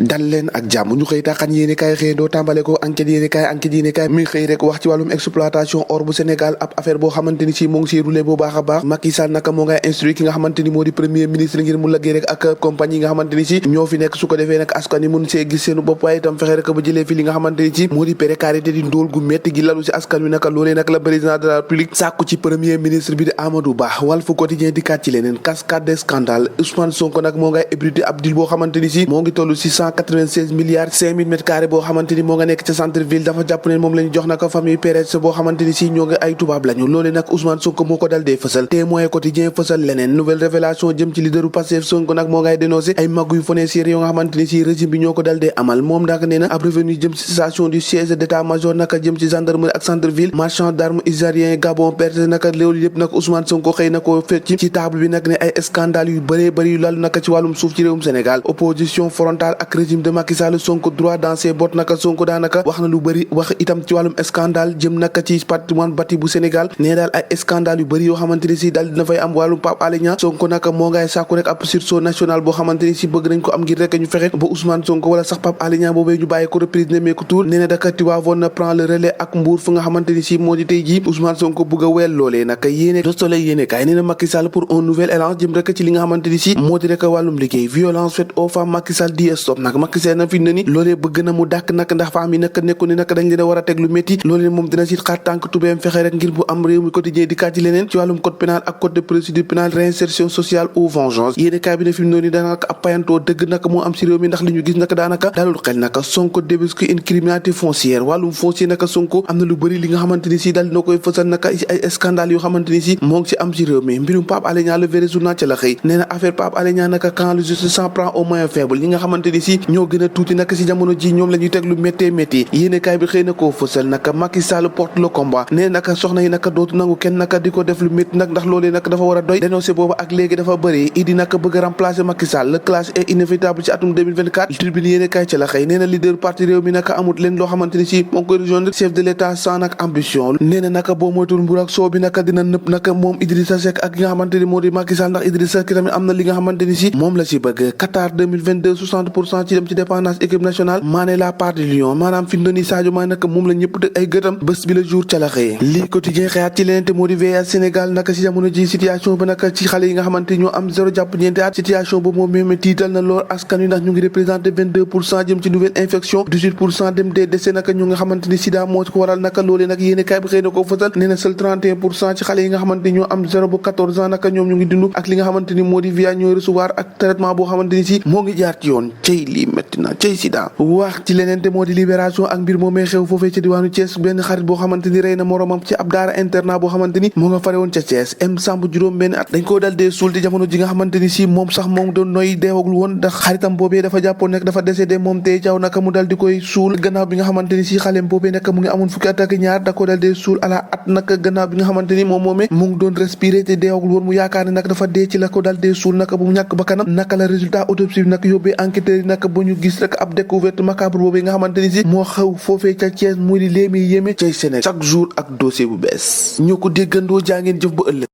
dal leen ak jàmm ñu xëy taxan yéene kaay xëy doo tàmbale ko enquête yéene kaay mi xëy rek wax ci wàllum exploitation or bu Sénégal ab affaire boo xamante ni si moo ngi si roulé bu baax a baax Macky Sall naka moo ngay instruire ki nga xamante ni moo di premier ministre ngir mu lëggee rek ak compagnie yi nga xamante ni si ñoo fi nekk su ko defee nag askan yi mun see gis seenu bopp waaye itam fexe rek ba jëlee fi li nga xamante ni si moo di précarité di ndóol gu métti gi lalu si askan wi naka loolee nag la président de la République sàkku ci premier ministre bi di Amadou Ba Walf Quotidien di kat ci leneen cascade de scandale Ousmane Sonko nag moo ngay ébruité ab deal boo xamante ni si moo ngi toll si 196 milliards 5000 mètres carrés boo xamante ni moo nga nekk ca centre ville dafa jàpp ne moom la ñu jox naka famille Pérez boo xamante ni si ñoo ngi ay tubaab lañu loole nag Ousmane Sonko moo ko dal dee fësal Témoin Quotidien fësal leneen nouvelle révélation jëm ci leaderu Pastef Sonko nag moo ngay dénoncé ay mag yu foncières yoo nga xamante ni si régime bi ñoo ko dal dee amal moom nag nee na ab revenu jëm ci station du siège d'état-major naka jëm ci gendarmerie ak centre ville marchand d'armes ivoirien Gabon perte naka loolu yëpp nag Ousmane Sonko xëy na ko fecc ci table bi nag ne ay scandale yu bëree bëri yu lalu naka ci wàllum suuf ci réewum Sénégal opposition frontale ak régime de Macky Sall Sonko droit dans ses bottes naka Sonko daanaka wax na lu bëri wax itam ci wàllum scandale jëm naka ci patrimoine bâti bu Sénégal nee daal ay scandale yu bëri yoo xamante ni si daal dina fay am wàllum Pape Alé Niang Sonko naka moo ngay sàkku rek ab sursaut national boo xamante ni si bëgg nañ ko am ngir rek ñu fexe ba Ousmane Sonko wala sax Pape Alé Niang boobee ñu bàyyi ko reprise ne meeku tour nee na daka Tivaouane na prend le relais ak Mbour fu nga xamante ni si moo di tey jii Ousmane Sonko bëgg a weel loolee naka yéene Le Soleil yéene kaay nee na Macky Sall pour un nouvel élan jëm rek ci li nga xamante ni si moo di rek wàllum liggéey violence faite aux femmes Macky Sall di stop nag Macky Sall na fi ne ni loolee bëgg na mu dàkk nag ndax femmes yi nag nekku ni nag dañ leen a war a teg lu métti loolee moom dina si xaar tànk tubéem fexe rek ngir bu am réew mi quotidien di kat ci leneen ci wàllum code pénal ak code de procédure pénale réinsertion sociale ou vengeance yéene kaay bi ne fi mu noonu daanaka ab payantoo dëgg nag moo am si réew mi ndax li ñu gis nag daanaka dalul xel nag Sonko débusque une criminalité foncière wàllum foncier nag Sonko am na lu bëri li nga xamante ni si daal dina koy fësal nag ay scandale yoo xamante ni si moo ngi si am si réew mi mbirum Pape Alé Niang le vrai journal ca la xëy nee na affaire Pape Alé Niang nag quand le justice s'en prend aux moyens faibles ñi nga xamante ni si ñoo gën a tuuti nag si jamono ji ñoom la ñuy teg lu méttee métti yéene kaay bi xëy na koo fësal nag Macky Sall porte le combat nee nag soxna yi nag dootu nangu kenn nag di ko def lu métti nag ndax loolee nag dafa war a doy dénoncé boobu ak léegi dafa bëri idi nag bëgg a remplacer Macky Sall le clash est inévitable ci atum 2024 tribune yéene kaay ca la xëy nee na leader parti réew mi nag amut leen loo xamante ni si moo koy rejoindre chef de l'état sans nag ambition nee na nag boo moytul mbur ak soo bi nag dina nëpp nag moom Idrissa Seck ak ki nga xamante ni moo di Macky Sall ndax Idrissa Seck tamit am na li nga xamante ni si moom la si bëgg Qatar 2022 60% ci dem ci dépendance équipe nationale Mané la part du lion maanaam fi mu ne nii Sadio Mané nag moom la ñëpp teg ay gëtam bés bi la jour ca la xëy lii quotidien xëyaat ci leneen te moo di VIH Sénégal naka si jamono ji situation ba naka ci xale yi nga xamante ñoo am 0 jàpp ñeenti at situation boobu moom même tiital na lool askan wi ndax ñu ngi représenté 22% jëm ci nouvelle infection 18% dem des décès naka ñu nga xamante ni sida moo ko waral naka loolee nag yéene kaay bi xëy na ko fësal nee na seul 31% ci xale yi nga xamante ñoo am 0 ba 14 ans naka ñoom ñu ngi dund ak li nga xamante ni moo di VIH ñooy recevoir ak traitement boo xamante ni si moo ngi jaar ci yoon cey lii métti na cey sida wax ci leneen te moo di libération ak mbir moomee xew foofee ci diwaanu Thiès benn xarit boo xamante ni rey na moromam ci ab daara internat boo xamante ni moo nga fare woon ca Thiès M Samb juróom benn at dañ koo dal dee suul ci jamono ji nga xamante ni si moom sax moom doon noy deewagul woon ndax xaritam boobee dafa jàppoon nekk dafa décédé moom tey jaww naka mu dal di koy suul gannaaw bi nga xamante ni si xaleem boobee nekk mu ngi amoon fukki at ak ñaar da ko dal dee suul à la at naka gannaaw bi nga xamante ni moom moomee mu ngi doon respirer te deewagul woon mu yaakaar ne nag dafa dee ci la ko dal dee suul naka bu mu ñàkk ba kanam naka la résultat autopsie bi nag yóbbee enquêteurs yi nag ba ñu gis rek ab découverte macabre boobee nga xamante ni si moo xew foofee ca Thiès muy di léemi yéeme cay Sénégal chaque jour ak dossier bu bees ñoo ko déggandoo jaa ngeen jëf ba ëllëg